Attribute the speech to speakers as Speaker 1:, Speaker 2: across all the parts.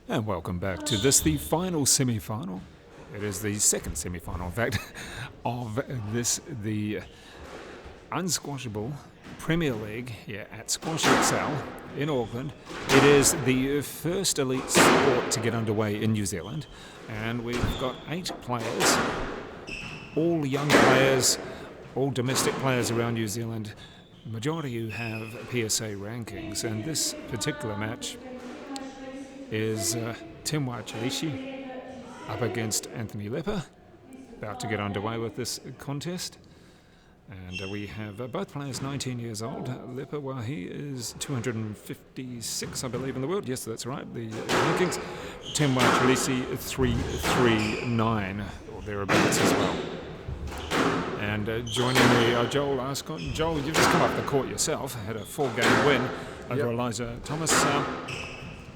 Speaker 1: And welcome back to this, the final semi-final. It is the second semi-final, in fact, of this, the Unsquashable Premier League here at Squash XL in Auckland. It is the first elite sport to get underway in New Zealand, and we've got 8 players, all young players, all domestic players around New Zealand, majority who have PSA rankings, and this particular match is TEMWA CHILESHE up against Anthony Lepper, about to get underway with this contest. And we have both players 19 years old. Lepper, well, he is 256, I believe, in the world. Yes, that's right, the rankings. TEMWA CHILESHE 339, or thereabouts as well. And joining me, Joel Ascot. Joel, you've just come off the court yourself, had a 4-game win over Elijah Thomas.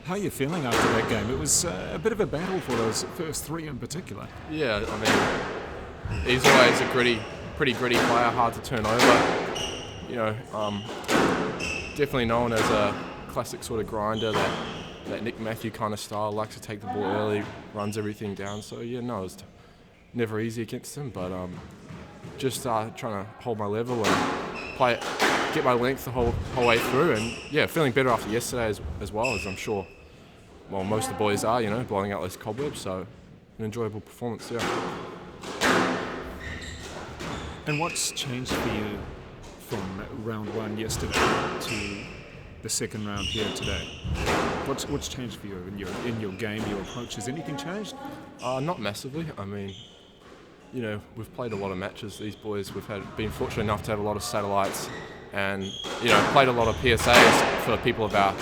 Speaker 1: How are you feeling after that game? It was a bit of a battle for those first 3 in particular.
Speaker 2: Yeah, I mean, he's always a pretty gritty player, hard to turn over. You know, definitely known as a classic sort of grinder, that Nick Matthew kind of style, likes to take the ball early, runs everything down. So yeah, no, it was never easy against him, but just trying to hold my level and get my length the whole way through, and yeah, feeling better after yesterday as well, as I'm sure, well, most of the boys are, you know, blowing out those cobwebs, so an enjoyable performance, yeah.
Speaker 1: And what's changed for you from round 1 yesterday to the second round here today? What's changed for you in your game, your approach? Has anything changed?
Speaker 2: Not massively. I mean, you know, we've played a lot of matches. These boys, been fortunate enough to have a lot of satellites, and you know, played a lot of PSAs for people of our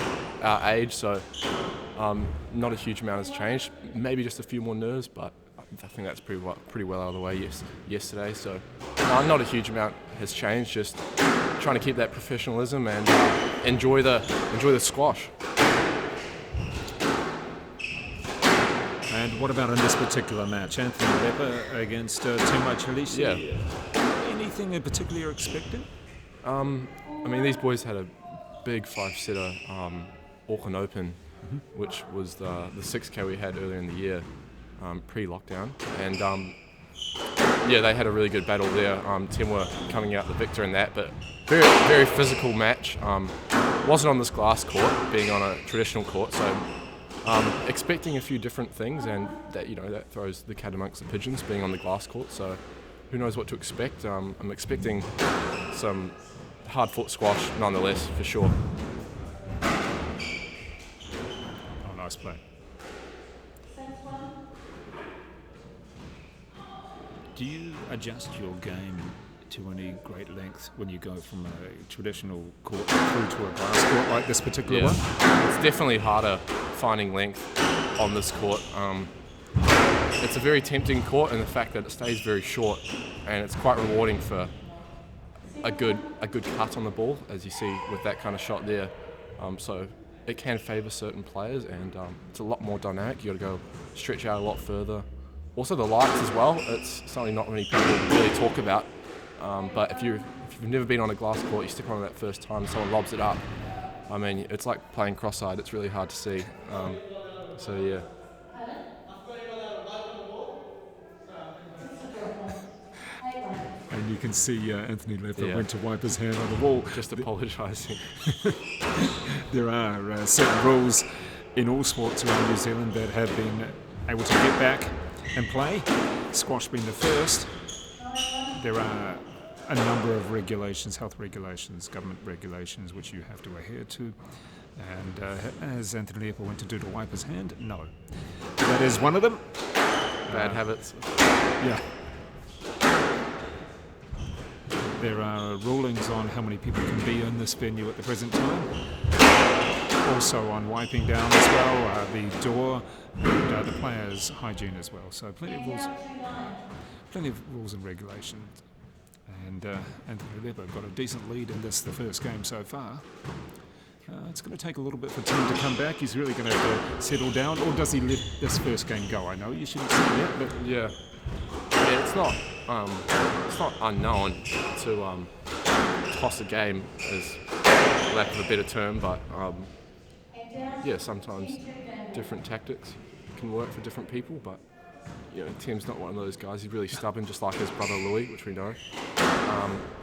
Speaker 2: age. So not a huge amount has changed. Maybe just a few more nerves, but I think that's pretty well out of the way yesterday. So not a huge amount has changed. Just trying to keep that professionalism and enjoy the squash.
Speaker 1: And what about in this particular match, Anthony Lepper against TEMWA CHILESHE?
Speaker 2: Yeah.
Speaker 1: Anything in particular you're expecting?
Speaker 2: I mean, these boys had a big 5-setter Auckland Open, which was the 6K we had earlier in the year, pre-lockdown, and yeah, they had a really good battle there. TEMWA coming out the victor in that, but very, very physical match. Wasn't on this glass court, being on a traditional court, so expecting a few different things, and that, you know, that throws the cat amongst the pigeons, being on the glass court. So who knows what to expect? I'm expecting some hard-fought squash nonetheless, for sure.
Speaker 1: Oh, nice play. Do you adjust your game to any great length when you go from a traditional court through to a glass court like this particular one?
Speaker 2: It's definitely harder finding length on this court. It's a very tempting court in the fact that it stays very short, and it's quite rewarding for a good cut on the ball, as you see with that kind of shot there. So it can favour certain players, and it's a lot more dynamic. You got to go stretch out a lot further. Also the lights as well. It's something not many people really talk about. But if you've never been on a glass court, you stick on it that first time, someone lobs it up. I mean, it's like playing cross-eyed. It's really hard to see. So yeah.
Speaker 1: And you can see Anthony Lepper went to wipe his hand on the wall.
Speaker 2: Just apologising.
Speaker 1: There are certain rules in all sports around New Zealand that have been able to get back and play. Squash being the first. There are a number of regulations, health regulations, government regulations, which you have to adhere to. And as Anthony Lepper went to do to wipe his hand, no. That is one of them.
Speaker 2: Bad habits.
Speaker 1: Yeah. There are rulings on how many people can be in this venue at the present time. Also on wiping down as well, the door, and the players' hygiene as well. So plenty of rules and regulations. And Anthony Lepper got a decent lead in the first game so far. It's going to take a little bit for Tim to come back. He's really going to have to settle down, or does he let this first game go? I know you shouldn't say that, but
Speaker 2: yeah, it's not unknown to toss a game, as lack of a better term, but yeah, sometimes different tactics can work for different people, but Tim's not one of those guys. He's really stubborn, just like his brother Louis, which we know.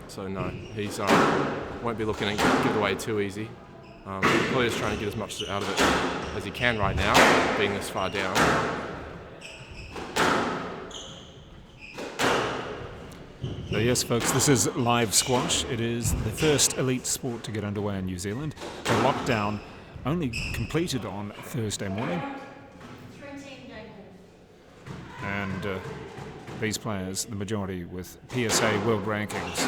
Speaker 2: So no, he's won't be looking to give it away too easy. Probably just trying to get as much out of it as he can right now, being this far down.
Speaker 1: So yes, folks, this is live squash. It is the first elite sport to get underway in New Zealand. The lockdown only completed on Thursday morning. And these players, the majority with PSA world rankings,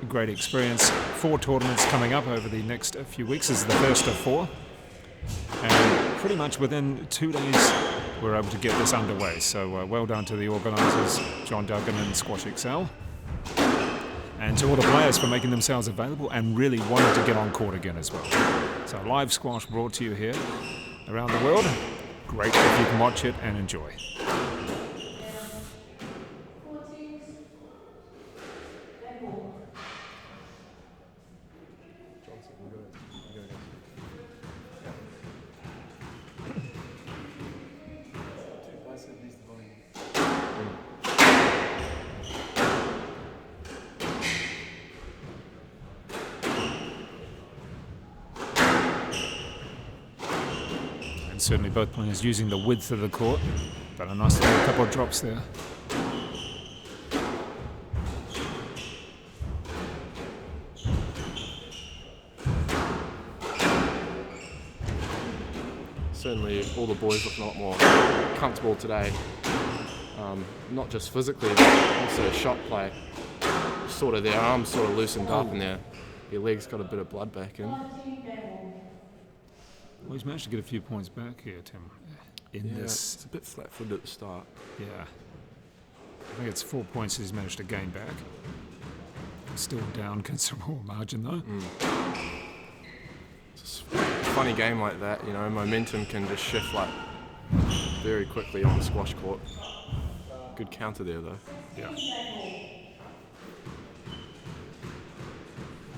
Speaker 1: great experience. 4 tournaments coming up over the next few weeks. This is the first of 4. And pretty much within 2 days, we're able to get this underway. So well done to the organisers, John.Duggan and Squash XL. And to all the players for making themselves available and really wanting to get on court again as well. So live squash brought to you here around the world. Great if you can watch it and enjoy. Certainly both players using the width of the court, but a nice little couple of drops there.
Speaker 2: Certainly all the boys looking a lot more comfortable today, not just physically but also shot play. Sort of their arms sort of loosened up and their legs got a bit of blood back in.
Speaker 1: Well, he's managed to get a few points back here, Tim, in this.
Speaker 2: It's a bit flat-footed at the start.
Speaker 1: Yeah. I think it's 4 points he's managed to gain back. Still down considerable margin, though.
Speaker 2: It's a funny game like that, momentum can just shift like very quickly on the squash court. Good counter there, though.
Speaker 1: Yeah.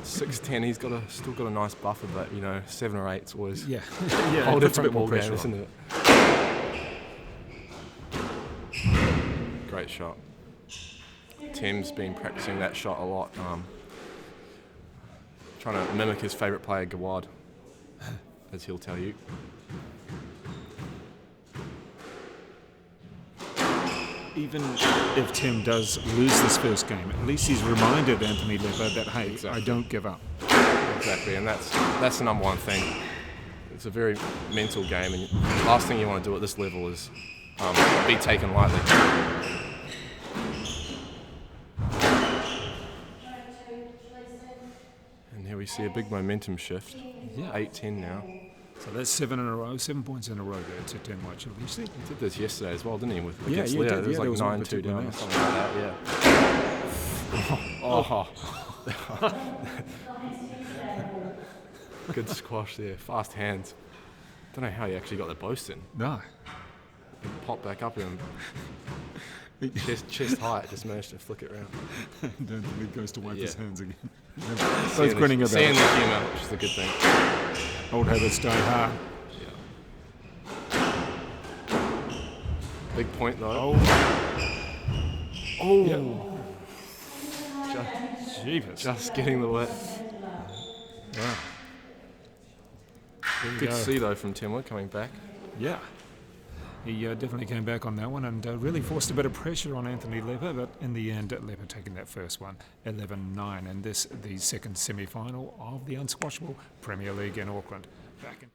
Speaker 2: 6-10, he's still got a nice buffer, but 7 or 8's always
Speaker 1: yeah,
Speaker 2: a whole different ball game, isn't it? Great shot. Tim's been practicing that shot a lot, trying to mimic his favourite player, Gawad, as he'll tell you.
Speaker 1: Even if Tim does lose this first game, at least he's reminded Anthony Lepper that, hey,
Speaker 2: Exactly.
Speaker 1: I don't give up.
Speaker 2: Exactly, and that's the number one thing. It's a very mental game, and the last thing you want to do at this level is be taken lightly. And here we see a big momentum shift.
Speaker 1: Yeah.
Speaker 2: 8-10 now.
Speaker 1: So that's 7 in a row, 7 points in a row there to TEMWA CHILESHE.
Speaker 2: He did this yesterday as well, didn't he?
Speaker 1: Yeah,
Speaker 2: Against
Speaker 1: you
Speaker 2: Leo.
Speaker 1: did.
Speaker 2: There was
Speaker 1: Yeah,
Speaker 2: like
Speaker 1: there was one
Speaker 2: 9-2
Speaker 1: particular
Speaker 2: down or
Speaker 1: match.
Speaker 2: something like that, yeah. Good squash there, fast hands. Don't know how he actually got the boast in.
Speaker 1: No.
Speaker 2: Pop back up and chest height, just managed to flick it around.
Speaker 1: Don't think he goes to wipe his hands again.
Speaker 2: Seeing
Speaker 1: Both grinning about
Speaker 2: the
Speaker 1: it.
Speaker 2: humour, which is a good thing.
Speaker 1: Old habits die hard.
Speaker 2: Yeah. Big point though.
Speaker 1: Oh.
Speaker 2: Yep. Just getting the wet.
Speaker 1: Wow.
Speaker 2: Good to see though from TEMWA coming back.
Speaker 1: Yeah. He definitely came back on that one and really forced a bit of pressure on Anthony Lepper, but in the end, Lepper taking that first one, 11-9, and this the second semi-final of the Unsquashable Premier League in Auckland. Back in.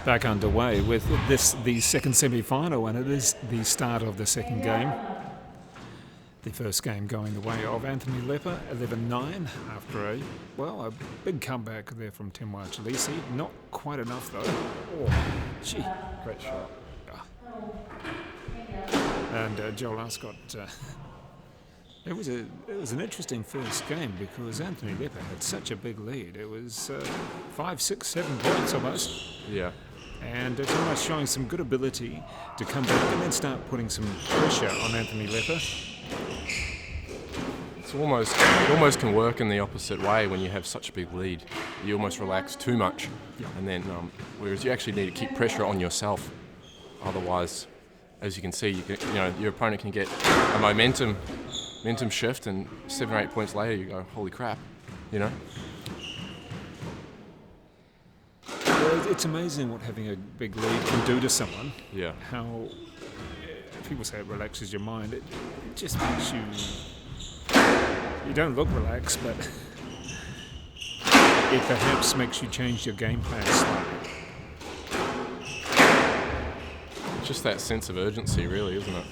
Speaker 1: Back underway with this, the second semi-final, and it is the start of the second game. The first game going the way of Anthony Lepper, 11-9, after a big comeback there from TEMWA CHILESHE. Not quite enough though. Oh, gee,
Speaker 2: Great shot.
Speaker 1: And Joel Ascott It was an interesting first game because Anthony Lepper had such a big lead. It was 5, 6, 7 points almost.
Speaker 2: Yeah.
Speaker 1: And Thomas showing some good ability to come back and then start putting some pressure on Anthony Lepper.
Speaker 2: It almost can work in the opposite way when you have such a big lead. You almost relax too much, and then whereas you actually need to keep pressure on yourself. Otherwise, as you can see, your opponent can get a momentum shift, and 7 or 8 points later, you go, holy crap,
Speaker 1: Well, it's amazing what having a big lead can do to someone.
Speaker 2: Yeah.
Speaker 1: How people say it relaxes your mind. It just makes you. You don't look relaxed, but it perhaps makes you change your game plan slightly.
Speaker 2: Just that sense of urgency, really, isn't it?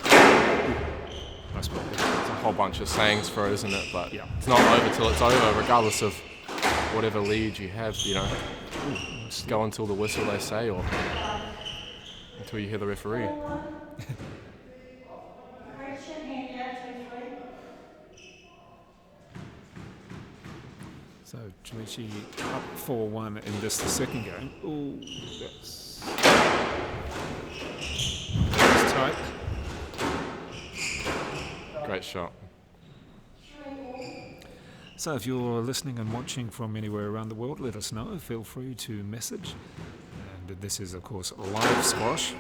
Speaker 1: I suppose.
Speaker 2: There's a whole bunch of sayings for it, isn't it? But
Speaker 1: Yeah.
Speaker 2: it's not over till it's over, regardless of whatever lead you have, Just go until the whistle, they say, or until you hear the referee.
Speaker 1: So Chileshi up 4-1 in this, the second game. Ooh, that's tight.
Speaker 2: Great shot.
Speaker 1: So if you're listening and watching from anywhere around the world, let us know. Feel free to message. And this is, of course, live squash,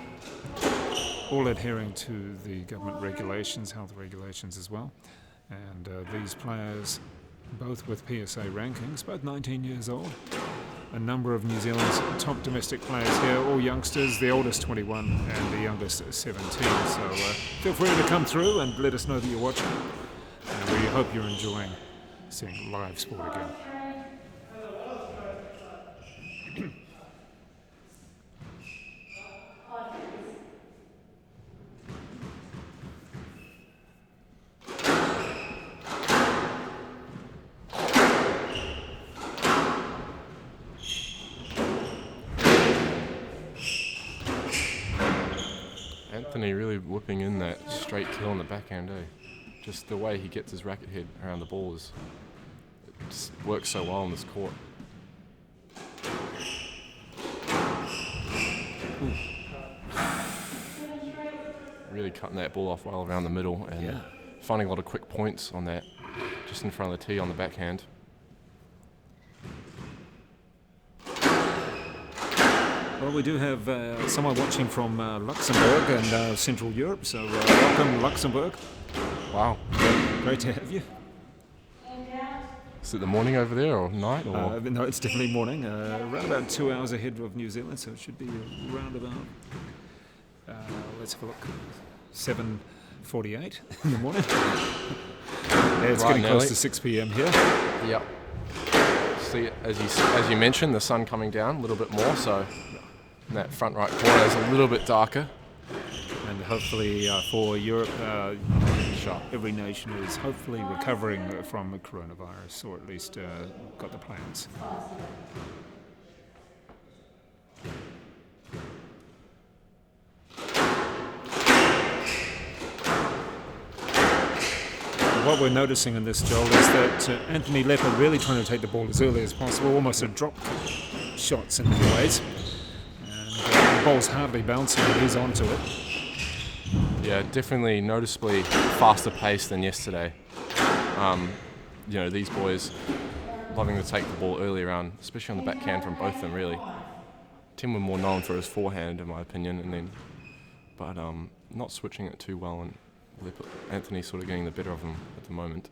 Speaker 1: all adhering to the government regulations, health regulations as well. And these players, both with PSA rankings, both 19 years old. A number of New Zealand's top domestic players here, all youngsters, the oldest 21 and the youngest 17. So feel free to come through and let us know that you're watching. And we hope you're enjoying seeing live sport again.
Speaker 2: Anthony really whipping in that straight kill on the backhand, Just the way he gets his racket head around the ball it just works so well on this court. Ooh. Really cutting that ball off well around the middle and finding a lot of quick points on that, just in front of the tee on the backhand.
Speaker 1: Well, we do have someone watching from Luxembourg and Central Europe, so welcome Luxembourg.
Speaker 2: Wow.
Speaker 1: Great to have you.
Speaker 2: Is it the morning over there or night? Or?
Speaker 1: No, it's definitely morning. Around about 2 hours ahead of New Zealand, so it should be around about, let's have a look, 7:48 in the morning. It's getting close to 6 p.m. here.
Speaker 2: Yep. See, as you mentioned, the sun coming down a little bit more, so that front right corner is a little bit darker.
Speaker 1: And hopefully for Europe, every nation is hopefully recovering from the coronavirus, or at least got the plans. What we're noticing in this, Joel, is that Anthony Lepper really trying to take the ball as early as possible, almost a drop shots in many ways. And the ball's hardly bouncing, and he's onto it.
Speaker 2: Yeah, definitely noticeably faster pace than yesterday. These boys loving to take the ball early around, especially on the backhand from both of them, really. Tim were more known for his forehand, in my opinion, but not switching it too well, and Anthony sort of getting the better of him at the moment.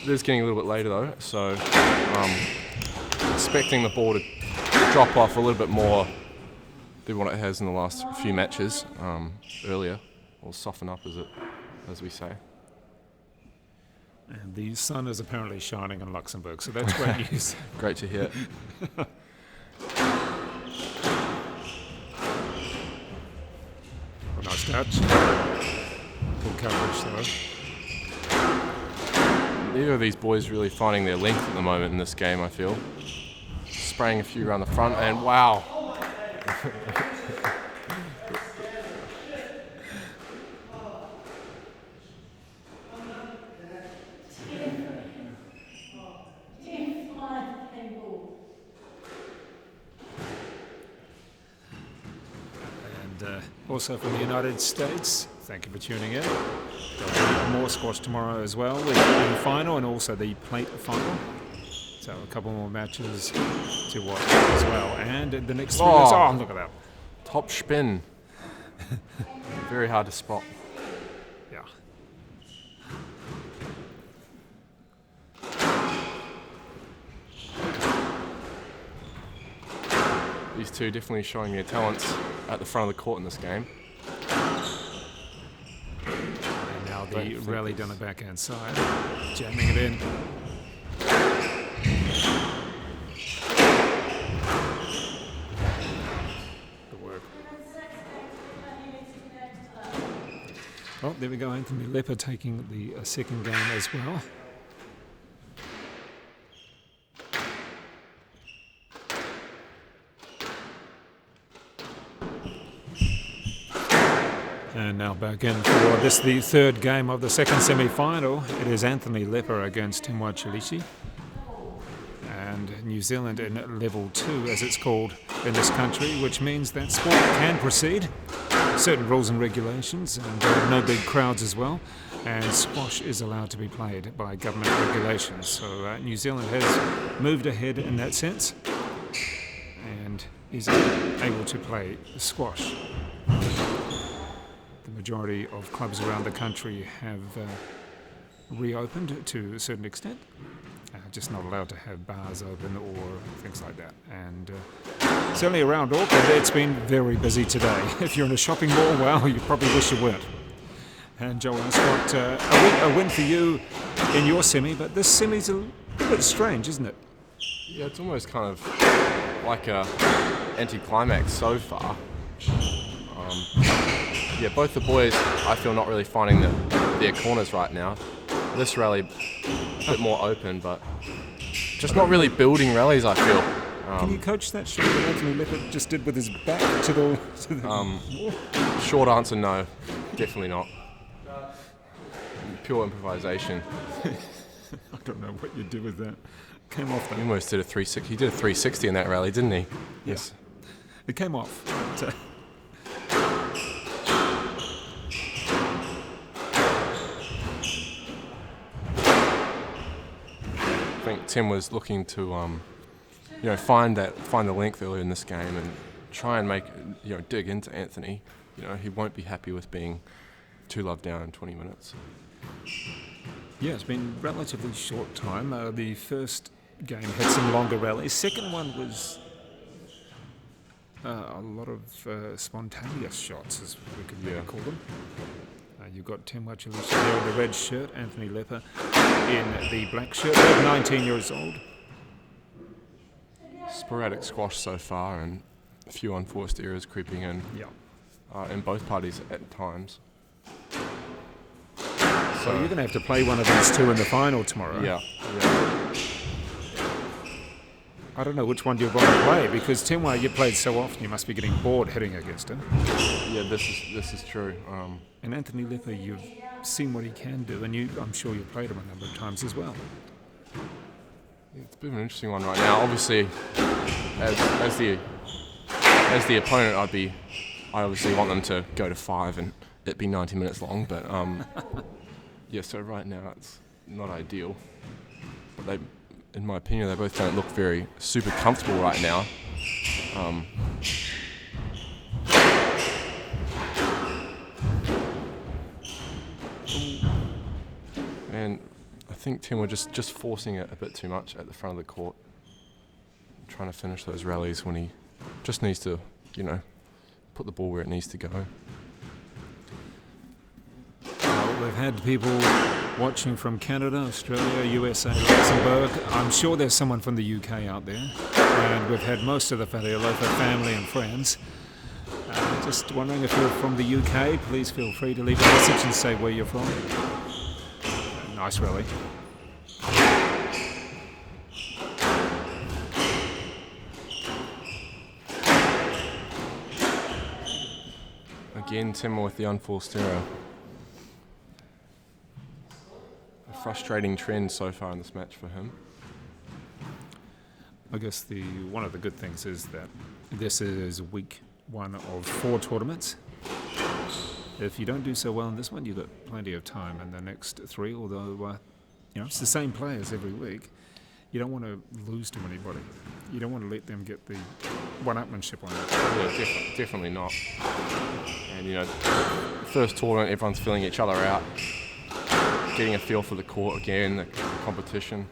Speaker 2: It is getting a little bit later though, so expecting the ball to drop off a little bit more than what it has in the last few matches earlier, or soften up as we say.
Speaker 1: And the sun is apparently shining in Luxembourg, so that's great news.
Speaker 2: Great to hear.
Speaker 1: Nice touch. Full coverage though.
Speaker 2: Neither of these boys really finding their length at the moment in this game, I feel. Spraying a few around the front, and wow.
Speaker 1: Also from the United States, thank you for tuning in. There'll be more squash tomorrow as well, the final and also the plate final. So a couple more matches to watch as well. And the next 3 days, oh, look at that.
Speaker 2: Top spin. Very hard to spot.
Speaker 1: Yeah.
Speaker 2: These two definitely showing their talents at the front of the court in this game.
Speaker 1: And now the rally down the backhand side, jamming it in. Good work. Oh, there we go, Anthony Lepper taking the second game as well. And now back in for this, the third game of the second semi-final. It is Anthony Lepper against TEMWA CHILESHE. And New Zealand in level 2, as it's called in this country, which means that sport can proceed. Certain rules and regulations, and no big crowds as well. And squash is allowed to be played by government regulations. So New Zealand has moved ahead in that sense and is able to play squash. The majority of clubs around the country have reopened to a certain extent, just not allowed to have bars open or things like that. And certainly around Auckland, it's been very busy today. If you're in a shopping mall, well, you probably wish you weren't. And Joel, it's got a win for you in your semi, but this semi's a bit strange, isn't it?
Speaker 2: Yeah, it's almost kind of like a anticlimax so far. Yeah, both the boys, I feel, not really finding their corners right now. This rally, a bit more open, but just not really building rallies, I feel.
Speaker 1: Can you coach that shot that Anthony Lepper just did with his back to the
Speaker 2: Short answer, no. Definitely not. Pure improvisation.
Speaker 1: I don't know what you do with that. Came off, though.
Speaker 2: He almost did a 360. He did a 360 in that rally, didn't he?
Speaker 1: Yes. It came off. But,
Speaker 2: I think Tim was looking to, find the length earlier in this game and try and make, dig into Anthony. He won't be happy with being 2-love down in 20 minutes.
Speaker 1: Yeah, it's been relatively short time. The first game had some longer rallies. Second one was a lot of spontaneous shots, as we could maybe call them. You've got TEMWA CHILESHE there in the red shirt, Anthony Lepper in the black shirt, 19 years old.
Speaker 2: Sporadic squash so far and a few unforced errors creeping in in both parties at times.
Speaker 1: So you're going to have to play one of these two in the final tomorrow.
Speaker 2: Yeah.
Speaker 1: I don't know which one you'd want to play, because TEMWA, you played so often, you must be getting bored hitting against her.
Speaker 2: Yeah, this is true.
Speaker 1: And Anthony Lepper, you've seen what he can do, and I'm sure you've played him a number of times as well.
Speaker 2: It's a bit of an interesting one right now. Obviously, as the opponent, I obviously want them to go to 5 and it be 90 minutes long. But so right now it's not ideal. But in my opinion, they both don't look very super comfortable right now. And I think Tim were just forcing it a bit too much at the front of the court, trying to finish those rallies when he just needs to, put the ball where it needs to go.
Speaker 1: Well, we've had people watching from Canada, Australia, USA, Luxembourg. I'm sure there's someone from the UK out there. And we've had most of the Wharealofa family and friends. Just wondering if you're from the UK, please feel free to leave a message and say where you're from. Nice rally.
Speaker 2: Again, TEMWA with the unforced error. A frustrating trend so far in this match for him.
Speaker 1: I guess one of the good things is that this is week 1 of 4 tournaments. If you don't do so well in this one, you've got plenty of time in the next 3, although it's the same players every week. You don't want to lose to anybody. You don't want to let them get the one-upmanship on it.
Speaker 2: Yeah, definitely not. And, first tournament, everyone's filling each other out, getting a feel for the court again, the competition.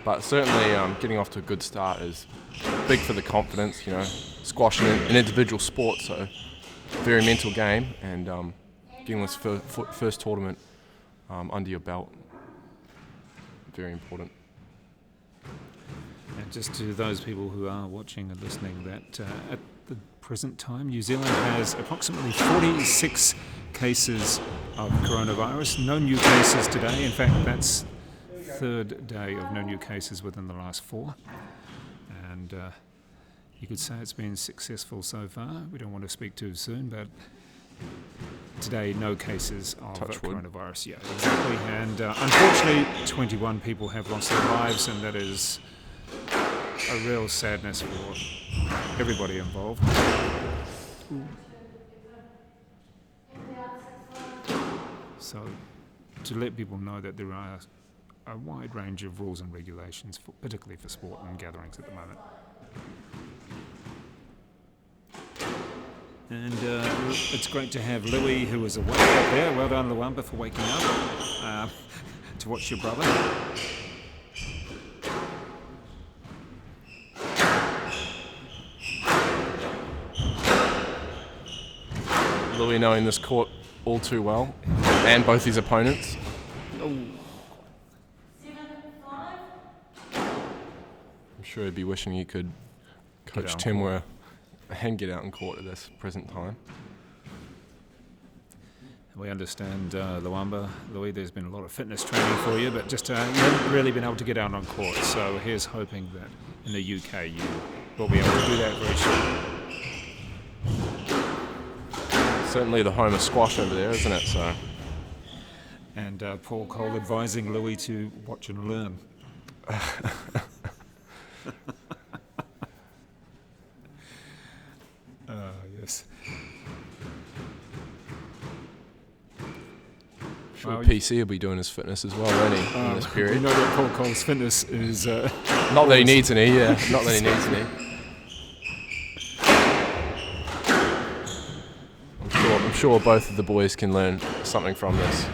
Speaker 2: But certainly getting off to a good start is big for the confidence. Squash an individual sport, so very mental game, and getting this first tournament under your belt, very important.
Speaker 1: And just to those people who are watching and listening, that at the present time, New Zealand has approximately 46 cases of coronavirus. No new cases today. In fact, that's third day of no new cases within the last 4. And you could say it's been successful so far. We don't want to speak too soon, but today, no cases of coronavirus. Yeah, exactly. And unfortunately, 21 people have lost their lives, and that is a real sadness for everybody involved. So, to let people know that there are a wide range of rules and regulations, particularly for sport and gatherings at the moment. And it's great to have Louis, who is awake up there. Well done, Luamba, for waking up to watch your brother.
Speaker 2: Louis knowing this court all too well, and both his opponents. I'm sure he'd be wishing he could coach TEMWA and get out in court at this present time.
Speaker 1: We understand, Louis, there's been a lot of fitness training for you, but just you haven't really been able to get out on court. So here's hoping that in the UK you will be able to do that very soon.
Speaker 2: Certainly the home of squash over there, isn't it? So.
Speaker 1: And Paul Cole advising Louis to watch and learn. Yes.
Speaker 2: Sure, PC will be doing his fitness as well, won't he, in this period?
Speaker 1: We know that Paul Cole's fitness is...
Speaker 2: not that he needs any, yeah. Not that he needs any. I'm sure both of the boys can learn something from this.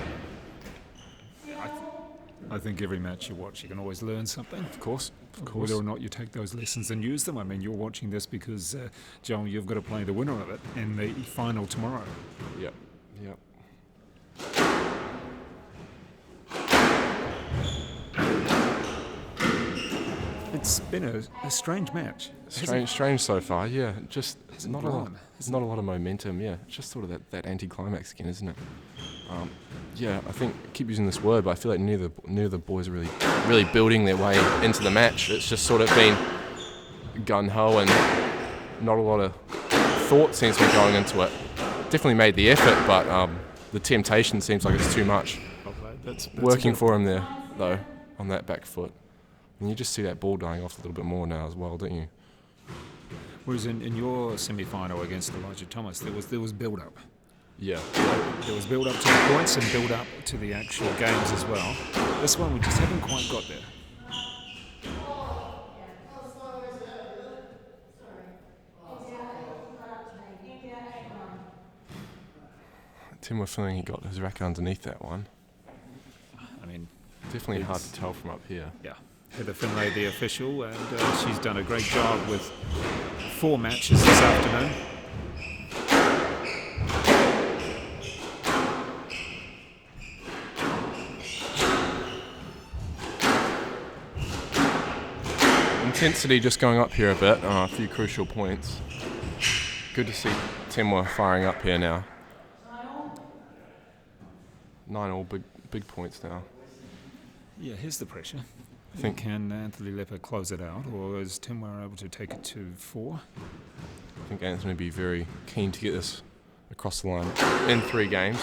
Speaker 1: I think every match you watch, you can always learn something.
Speaker 2: Of course.
Speaker 1: Whether or not you take those lessons and use them. I mean, you're watching this because, John, you've got to play the winner of it in the final tomorrow.
Speaker 2: Yep.
Speaker 1: It's been a strange match.
Speaker 2: Strange so far, yeah. Just not a lot of momentum, yeah. It's just sort of that anti-climax again, isn't it? Yeah, I think I keep using this word, but I feel like neither of the boys are really building their way into the match. It's just sort of been gun-ho and not a lot of thought seems to be going into it. Definitely made the effort, but the temptation seems like it's too much.
Speaker 1: That's
Speaker 2: working for him there, though, on that back foot. And you just see that ball dying off a little bit more now as well, don't you?
Speaker 1: Whereas in your semi-final against Elijah Thomas, there was build-up.
Speaker 2: Yeah.
Speaker 1: There was build-up to the points and build-up to the actual games as well. This one, we just haven't quite got there.
Speaker 2: TEMWA feeling he got his racket underneath that one.
Speaker 1: I mean,
Speaker 2: definitely hard to tell from up here.
Speaker 1: Yeah. Heather Finlay, the official, and she's done a great job with 4 matches this afternoon.
Speaker 2: Intensity just going up here a bit, a few crucial points. Good to see TEMWA firing up here now. 9-all, big points now.
Speaker 1: Yeah, here's the pressure. I think can Anthony Lepper close it out, or is TEMWA able to take it to 4?
Speaker 2: I think Anthony would be very keen to get this across the line in 3 games.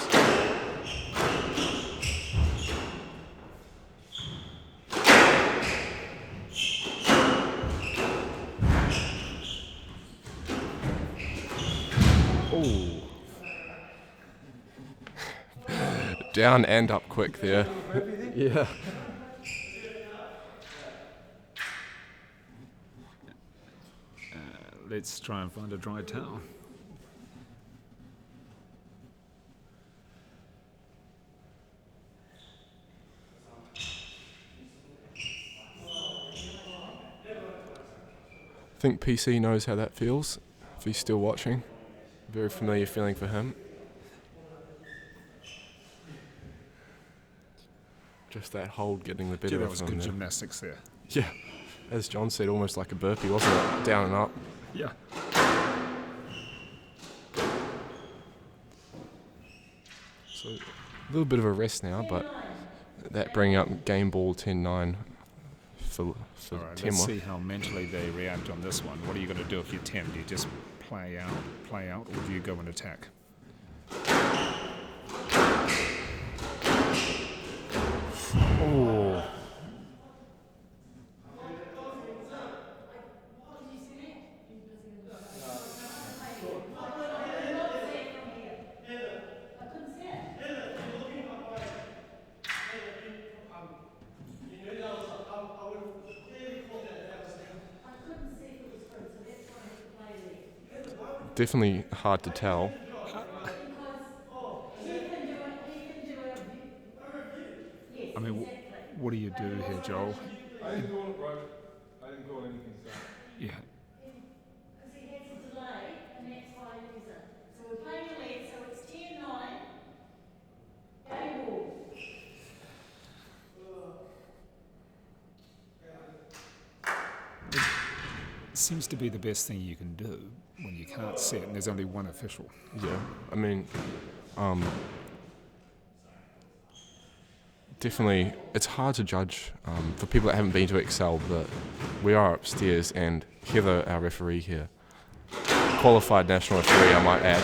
Speaker 2: Oh. Down and up quick there. Yeah.
Speaker 1: Let's try and find a dry towel.
Speaker 2: I think PC knows how that feels, if he's still watching. Very familiar feeling for him. Just that hold getting the better
Speaker 1: Gee, that
Speaker 2: of
Speaker 1: was
Speaker 2: him
Speaker 1: good
Speaker 2: there.
Speaker 1: gymnastics there.
Speaker 2: Yeah, as John said, almost like a burpee, wasn't it? Down and up.
Speaker 1: Yeah.
Speaker 2: So a little bit of a rest now, but that bringing up game ball 10-9 for
Speaker 1: All right,
Speaker 2: TEMWA.
Speaker 1: let's see how mentally they react on this one. What are you going to do if you're 10? Do you just play out, or do you go and attack?
Speaker 2: Oh. Definitely hard to tell.
Speaker 1: I mean, what do you do here, Joel?
Speaker 3: I didn't call it, bro. I didn't call anything, so.
Speaker 1: Yeah.
Speaker 4: Because he has a delay, and that's why it isn't. So we're playing a lead, so it's 10-9. Game ball.
Speaker 1: It seems to be the best thing you can do when you can't set and there's only one official.
Speaker 2: Yeah, I mean, definitely, it's hard to judge for people that haven't been to Excel, but we are upstairs, and Heather, our referee here, qualified national referee, I might add,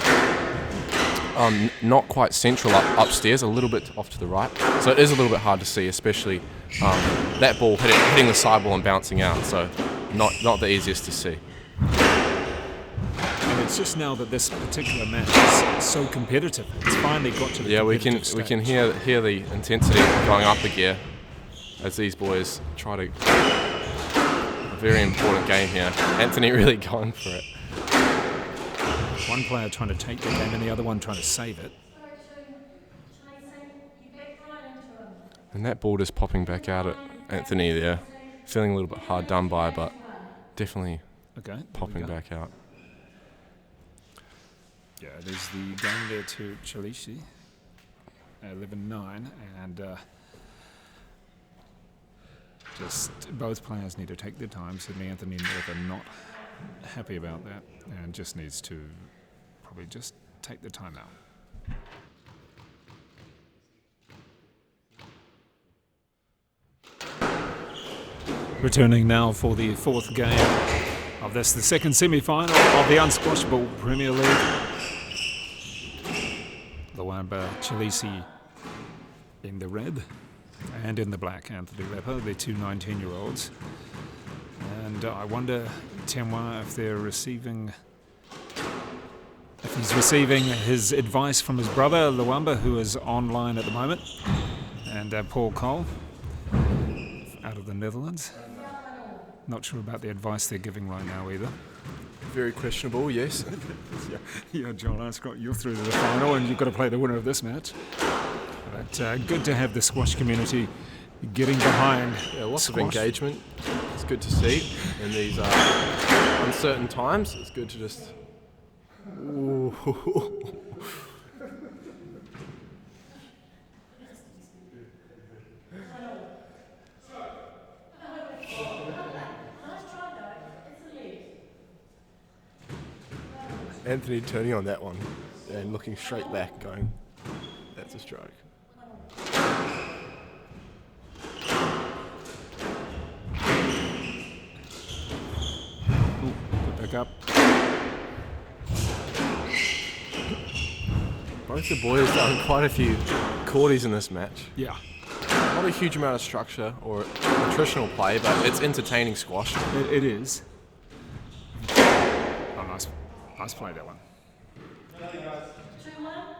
Speaker 2: not quite central upstairs, a little bit off to the right, so it is a little bit hard to see, especially that ball hitting the sideball and bouncing out, so not the easiest to see.
Speaker 1: And it's just now that this particular match is so competitive. It's finally got to the competitive stage.
Speaker 2: we can hear the intensity going up a gear as these boys try to. A very important game here. Anthony really going for it.
Speaker 1: One player trying to take the game and the other one trying to save it.
Speaker 2: And that ball just popping back out at Anthony there. Feeling a little bit hard done by, but definitely
Speaker 1: Okay,
Speaker 2: popping back out.
Speaker 1: Yeah, it is the game there to Chileshe, 11-9, and just both players need to take their time. Sydney Anthony North are not happy about that and just needs to probably just take the time out. Returning now for the fourth game of this, the second semi-final of the Unsquashable Premier League. Luamba Chileshe in the red and in the black, Anthony Lepper, the two 19-year-olds. And I wonder, TEMWA, if he's receiving his advice from his brother, Luamba, who is online at the moment, and Paul Cole out of the Netherlands. Not sure about the advice they're giving right now either.
Speaker 2: Very questionable, yes.
Speaker 1: Yeah, Joel, you're through to the final and you've got to play the winner of this match. But good to have the squash community getting behind
Speaker 2: Lots
Speaker 1: squash.
Speaker 2: of engagement. It's good to see in these uncertain times. It's good to just. Ooh. Anthony turning on that one and looking straight back, going, "That's a stroke."
Speaker 1: Put back up.
Speaker 2: Both the boys done quite a few courties in this match.
Speaker 1: Yeah.
Speaker 2: Not a huge amount of structure or attritional play, but it's entertaining squash.
Speaker 1: It is. Oh, nice play, that one.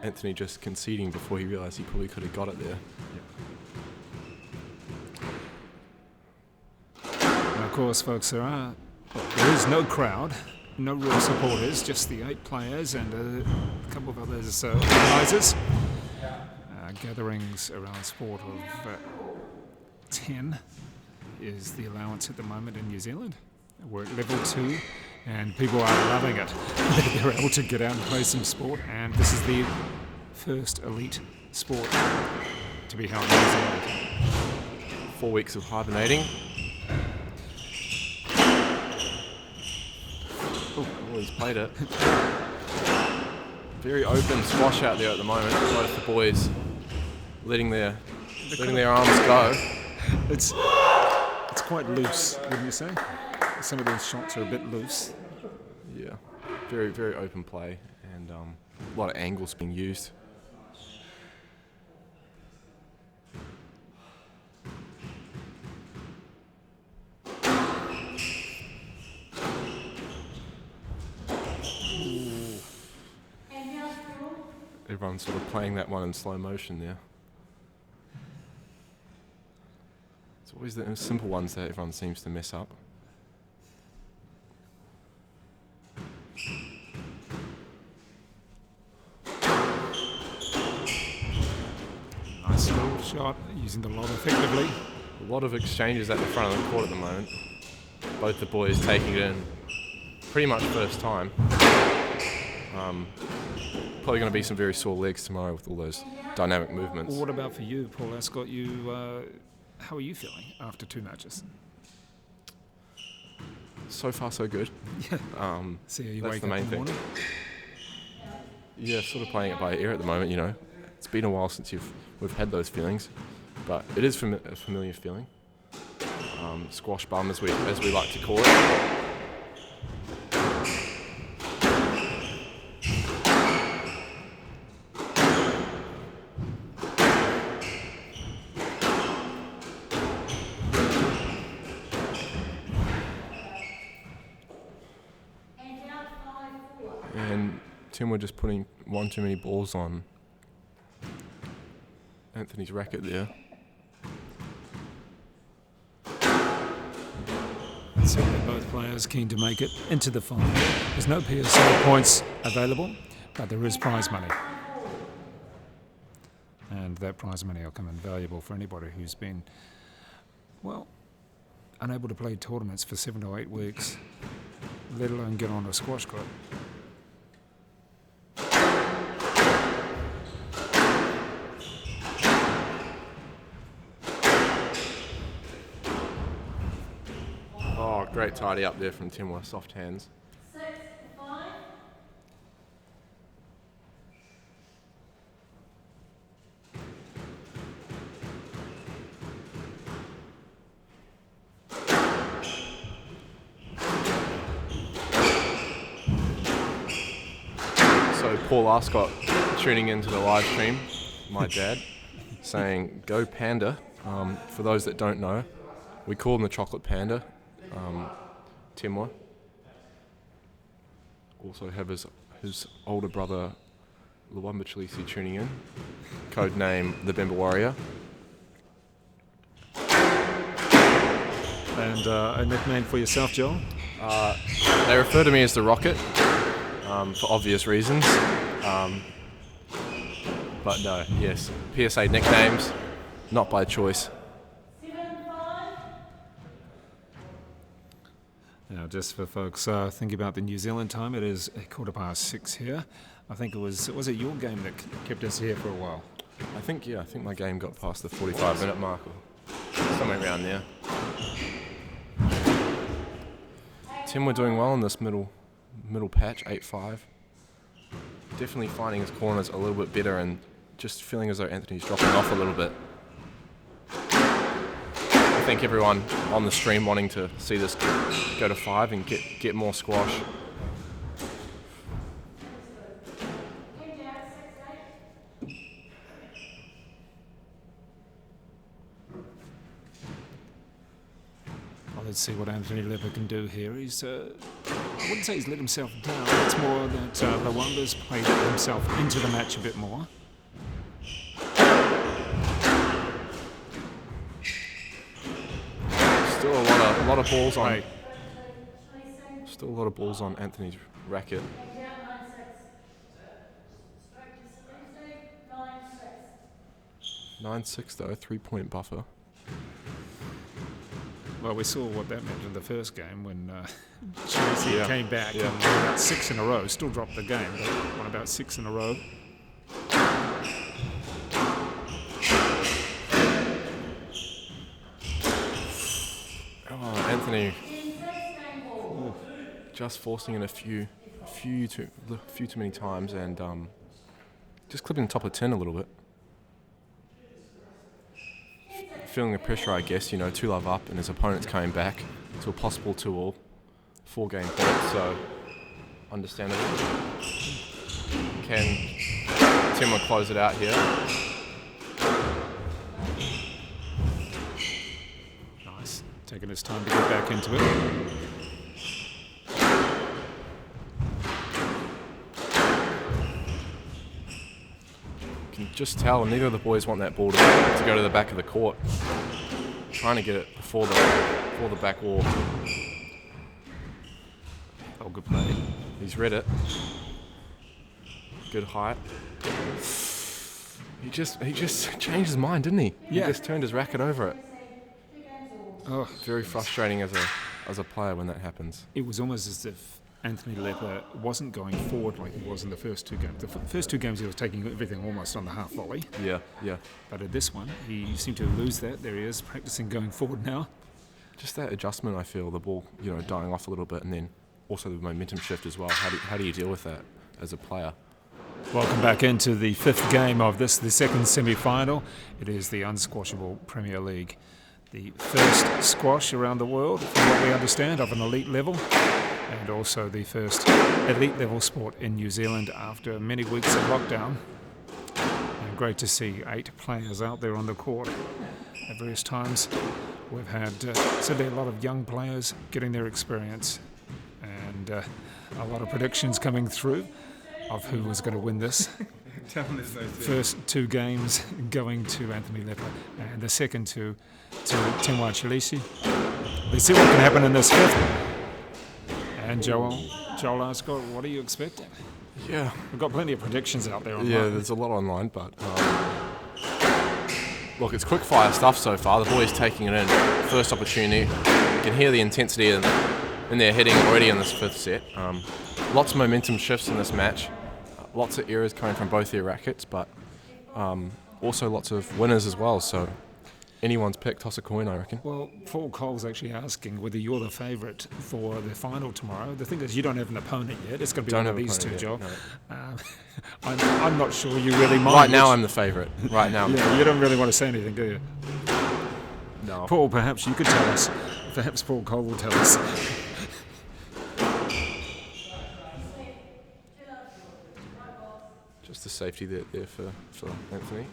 Speaker 2: Anthony just conceding before he realised he probably could have got it there.
Speaker 1: And of course, folks, there is no crowd, no real supporters, just the 8 players and a couple of others organisers. Gatherings around sport of 10 is the allowance at the moment in New Zealand. We're at level 2 and people are loving it. They're able to get out and play some sport, and this is the first elite sport to be held in New Zealand.
Speaker 2: 4 weeks of hibernating. Oh, he's played it. Very open squash out there at the moment. Both the boys letting their arms go.
Speaker 1: It's quite loose, wouldn't you say? Some of these shots are a bit loose.
Speaker 2: Yeah, very, very open play, and a lot of angles being used. Everyone's sort of playing that one in slow motion there. It's always the simple ones that everyone seems to mess up.
Speaker 1: Nice little shot, using the lob effectively.
Speaker 2: A lot of exchanges at the front of the court at the moment. Both the boys taking it in pretty much first time. Probably going to be some very sore legs tomorrow with all those dynamic movements.
Speaker 1: What about for you, Paul Ascott? How are you feeling after 2 matches?
Speaker 2: So far, so good.
Speaker 1: See how you
Speaker 2: That's
Speaker 1: wake
Speaker 2: the
Speaker 1: up
Speaker 2: main
Speaker 1: in the
Speaker 2: thing.
Speaker 1: morning?
Speaker 2: Yeah, sort of playing it by ear at the moment, you know. It's been a while since we've had those feelings, but it is a familiar feeling. Squash bum, as we like to call it. And TEMWA just putting one too many balls on Anthony's racket there.
Speaker 1: Certainly both players keen to make it into the final. There's no PSA points available, but there is prize money. And that prize money will come invaluable for anybody who's been, well, unable to play tournaments for 7 to 8 weeks, let alone get on a squash court.
Speaker 2: Oh, great tidy up there from TEMWA, soft hands.
Speaker 4: 6, 5.
Speaker 2: So Paul Ascott tuning into the live stream, my dad, saying, "Go Panda." For those that don't know, we call him the Chocolate Panda, TEMWA. Also have his older brother, Luwamba Chileshe, tuning in, code name the Bemba Warrior.
Speaker 1: And a nickname for yourself, Joel?
Speaker 2: They refer to me as the Rocket, for obvious reasons. But no, yes, PSA nicknames, not by choice.
Speaker 4: 7, 5.
Speaker 1: Now, just for folks thinking about the New Zealand time, it is 6:15 here. I think was it your game that kept us here for a while?
Speaker 2: I think my game got past the 45-minute mark or somewhere around there. TEMWA doing well in this middle patch, 8-5. Definitely finding his corners a little bit better and just feeling as though Anthony's dropping off a little bit. I think everyone on the stream wanting to see this go to 5 and get more squash.
Speaker 1: Let's see what Anthony Lepper can do here. He's, I wouldn't say he's let himself down. It's more that Luamba's played himself into the match a bit more.
Speaker 2: Still a lot of balls on.
Speaker 1: Right.
Speaker 2: Still a lot of balls on Anthony's racket. 9-6 though, 3-point buffer.
Speaker 1: Well, we saw what that meant in the first game when Chelsea came back and won about 6 in a row. Still dropped the game, but won about 6 in a row.
Speaker 2: Oh, Anthony, just forcing in a few too many times, and just clipping the top of 10 a little bit. Feeling the pressure, I guess, 2-love up, and his opponent's coming back to a possible 2-all, 4-game point, so understandable. Can TEMWA close it out here?
Speaker 1: Nice. Taking his time to get back into it.
Speaker 2: You can just tell neither of the boys want that ball to go to the back of the court. Trying to get it before the back wall.
Speaker 1: Oh, good play.
Speaker 2: He's read it. Good height. He just changed his mind, didn't he?
Speaker 1: Yeah.
Speaker 2: He just turned his racket over it.
Speaker 1: Oh,
Speaker 2: Very frustrating as a player when that happens.
Speaker 1: it was almost as if Anthony Lepper wasn't going forward like he was in the first 2 games. The first 2 games he was taking everything almost on the half volley.
Speaker 2: Yeah.
Speaker 1: But at this one, he seemed to lose that. There he is, practicing going forward now.
Speaker 2: Just that adjustment, I feel, the ball, dying off a little bit, and then also the momentum shift as well. How do you deal with that as a player?
Speaker 1: Welcome back into the 5th game of this, the second semi-final. It is the Unsquashable Premier League. The first squash around the world, from what we understand, of an elite level. And also the first elite level sport in New Zealand after many weeks of lockdown. And great to see 8 players out there on the court at various times. We've had certainly a lot of young players getting their experience, and a lot of predictions coming through of who was going to win this. First 2 games going to Anthony Lepper, and the second to TEMWA CHILESHE. Let's see what can happen in this 5th. And Joel Ascott, what are you expecting?
Speaker 2: Yeah.
Speaker 1: We've got plenty of predictions out there online.
Speaker 2: Yeah, there's a lot online, but look, it's quick fire stuff so far. The boys taking it in. First opportunity. You can hear the intensity in their hitting already in this 5th set. Lots of momentum shifts in this match. Lots of errors coming from both their rackets, but also lots of winners as well. So anyone's pick, toss a coin, I reckon.
Speaker 1: Well, Paul Cole's actually asking whether you're the favourite for the final tomorrow. The thing is, you don't have an opponent yet. It's going to be one of these 2, Joel.
Speaker 2: No.
Speaker 1: I'm not sure you really mind.
Speaker 2: Right now, I'm the favourite. Right now.
Speaker 1: Yeah, you don't really want to say anything, do you?
Speaker 2: No.
Speaker 1: Paul, perhaps you could tell us. Perhaps Paul Cole will tell us.
Speaker 2: Just the safety there for Anthony.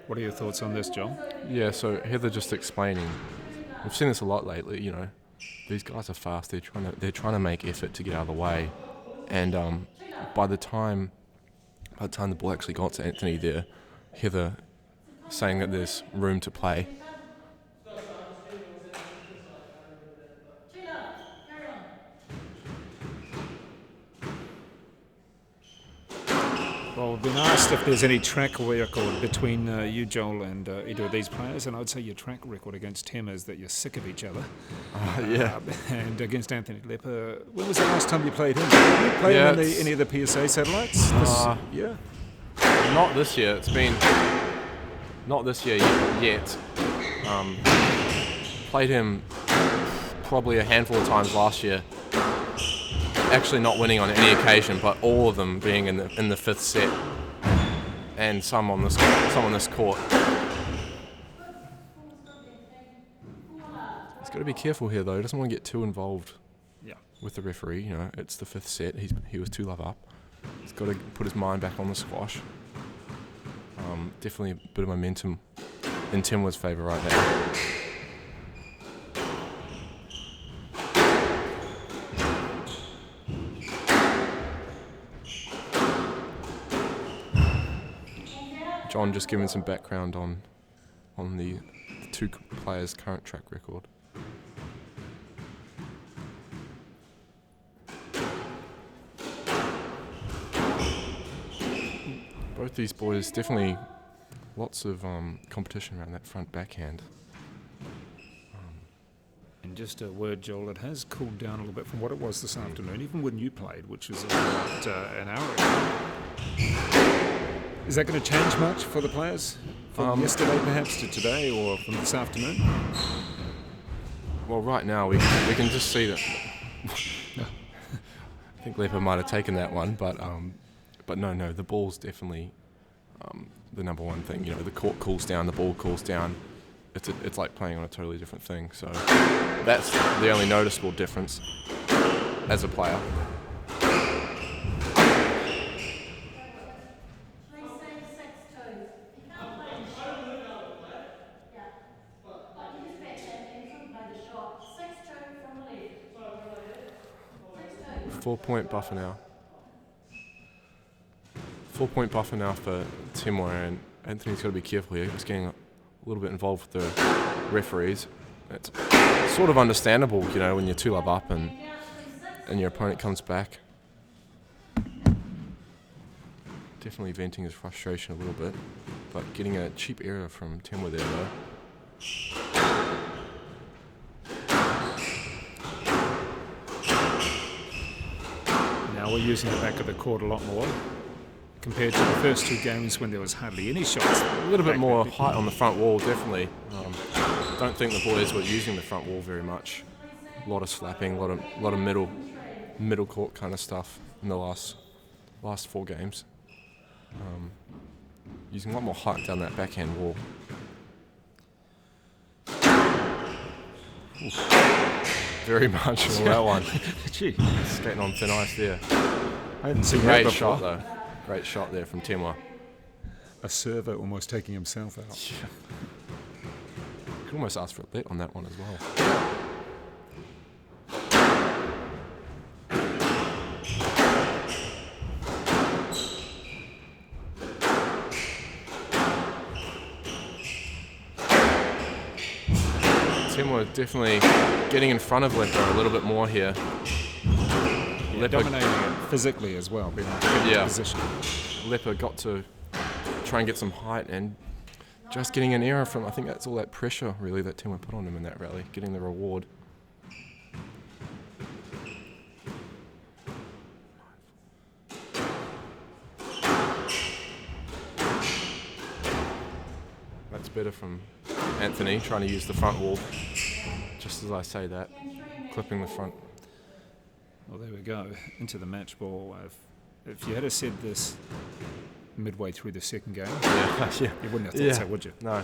Speaker 1: What are your thoughts on this, John?
Speaker 2: Yeah, so Heather just explaining. We've seen this a lot lately. These guys are fast. They're trying to make effort to get out of the way, and by the time the ball actually got to Anthony there, Heather saying that there's room to play.
Speaker 1: Well, we've been asked if there's any track record between you, Joel, and either of these players, and I'd say your track record against Temz is that you're sick of each other.
Speaker 2: Yeah.
Speaker 1: And against Anthony Lepper, when was the last time you played him? Did you play him in any of the PSA satellites this year?
Speaker 2: Not this year. It's been not this year yet. Played him probably a handful of times last year. Actually, not winning on any occasion, but all of them being in the fifth set, and some on this court. He's got to be careful here, though. He doesn't want to get too involved.
Speaker 1: Yeah.
Speaker 2: With the referee. You know, it's the fifth set. He was 2-love up. He's got to put his mind back on the squash. Definitely a bit of momentum in TEMWA's favour right now. John just giving some background on the two players' current track record. Both these boys, definitely lots of competition around that front backhand.
Speaker 1: And just a word, Joel, it has cooled down a little bit from what it was this afternoon, even when you played, which was about an hour ago. Is that going to change much for the players from yesterday perhaps to today, or from this afternoon?
Speaker 2: Well, right now we can just see that. I think Lepper might have taken that one, but no, the ball's definitely the number one thing. You know, the court cools down, the ball cools down. It's like playing on a totally different thing. So that's the only noticeable difference as a player. Four-point buffer now. 4-point buffer now for TEMWA, and Anthony's got to be careful here. He's getting a little bit involved with the referees. It's sort of understandable, you know, when you're 2-love up and your opponent comes back. Definitely venting his frustration a little bit, but getting a cheap error from TEMWA there though.
Speaker 1: Now we're using the back of the court a lot more compared to the first two games when there was hardly any shots.
Speaker 2: A little bit more height on the front wall, definitely. Don't think the boys were using the front wall very much. A lot of slapping, a lot of middle court kind of stuff in the last 4 games. Using a lot more height down that backhand wall. Very much on that one.
Speaker 1: Gee,
Speaker 2: Skating on thin ice there.
Speaker 1: I hadn't seen that
Speaker 2: Great
Speaker 1: before.
Speaker 2: shot though. Great shot there from TEMWA.
Speaker 1: A server almost taking himself out.
Speaker 2: Yeah. Could almost ask for a bet on that one as well. TEMWA definitely getting in front of Lepper a little bit more here.
Speaker 1: Yeah, dominating it physically as well, being able to get into position.
Speaker 2: Lepper got to try and get some height and just getting an error from, I think that's all that pressure really that TEMWA put on him in that rally, getting the reward. That's better from Anthony, trying to use the front wall. Just as I say that, clipping the front.
Speaker 1: Well, there we go, into the match ball. If you had said this midway through the second game, you wouldn't have thought so, would you?
Speaker 2: No.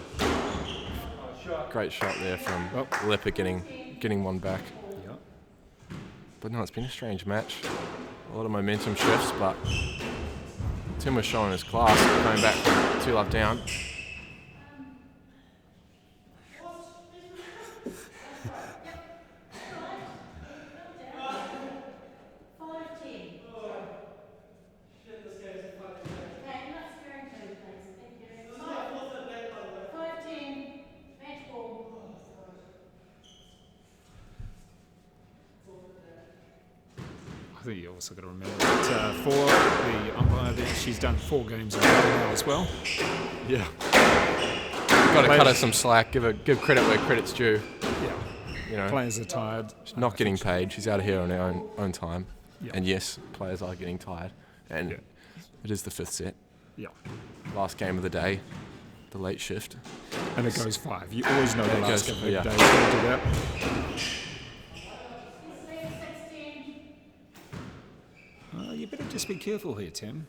Speaker 2: Great shot there from Lepper getting one back.
Speaker 1: Yeah.
Speaker 2: But no, it's been a strange match. A lot of momentum shifts, but Tim was showing his class, coming back from 2-love down.
Speaker 1: I think you also got to remember that for the umpire there, she's done 4 games in a row now as well.
Speaker 2: Yeah. Got to cut her some slack. Give credit where credit's due.
Speaker 1: Yeah.
Speaker 2: You know,
Speaker 1: Players are tired.
Speaker 2: she's not getting paid. She's out of here on her own time.
Speaker 1: Yeah.
Speaker 2: And yes, players are getting tired. And
Speaker 1: Yeah.
Speaker 2: it is the 5th set.
Speaker 1: Yeah.
Speaker 2: Last game of the day. The late shift.
Speaker 1: And it goes 5. You always know the
Speaker 2: it
Speaker 1: last
Speaker 2: goes-
Speaker 1: couple of
Speaker 2: yeah.
Speaker 1: days going to do that. You better just be careful here, Tim.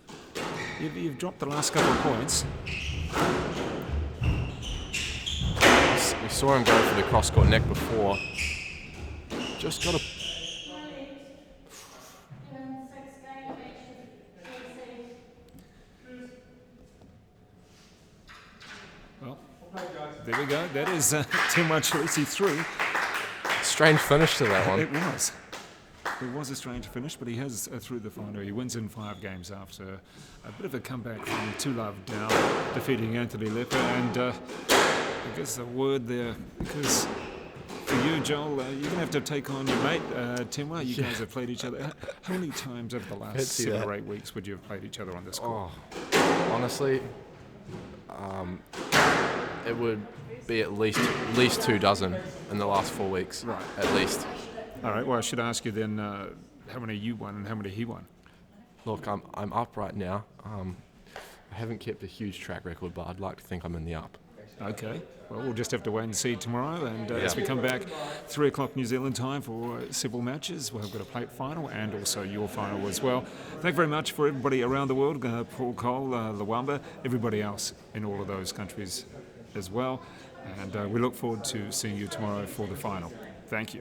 Speaker 1: You've dropped the last couple of points.
Speaker 2: We saw him go for the cross-court neck before. Just got to...
Speaker 1: Well, there we go. That is TEMWA CHILESHE through.
Speaker 2: Strange finish to that one.
Speaker 1: It was. It was a strange finish, but he has through the final. He wins in 5 games after a bit of a comeback from 2-love down, defeating Anthony Lepper. And I guess the word there, because for you, Joel, you're going to have to take on your mate, TEMWA. You guys have played each other. How many times over the last
Speaker 2: Fancy
Speaker 1: 7
Speaker 2: that.
Speaker 1: or 8 weeks would you have played each other on this court?
Speaker 2: Oh, honestly, it would be at least 2 dozen in the last 4 weeks.
Speaker 1: Right.
Speaker 2: At least.
Speaker 1: All right, well, I should ask you then how many you won and how many he won.
Speaker 2: Look, I'm up right now. I haven't kept a huge track record, but I'd like to think I'm in the up.
Speaker 1: Okay, well, we'll just have to wait and see tomorrow. And as
Speaker 2: Yeah.
Speaker 1: we come back, 3 o'clock New Zealand time for several matches. We've got a plate final and also your final as well. Thank you very much for everybody around the world, Paul Cole, Luamba, everybody else in all of those countries as well. And we look forward to seeing you tomorrow for the final. Thank you.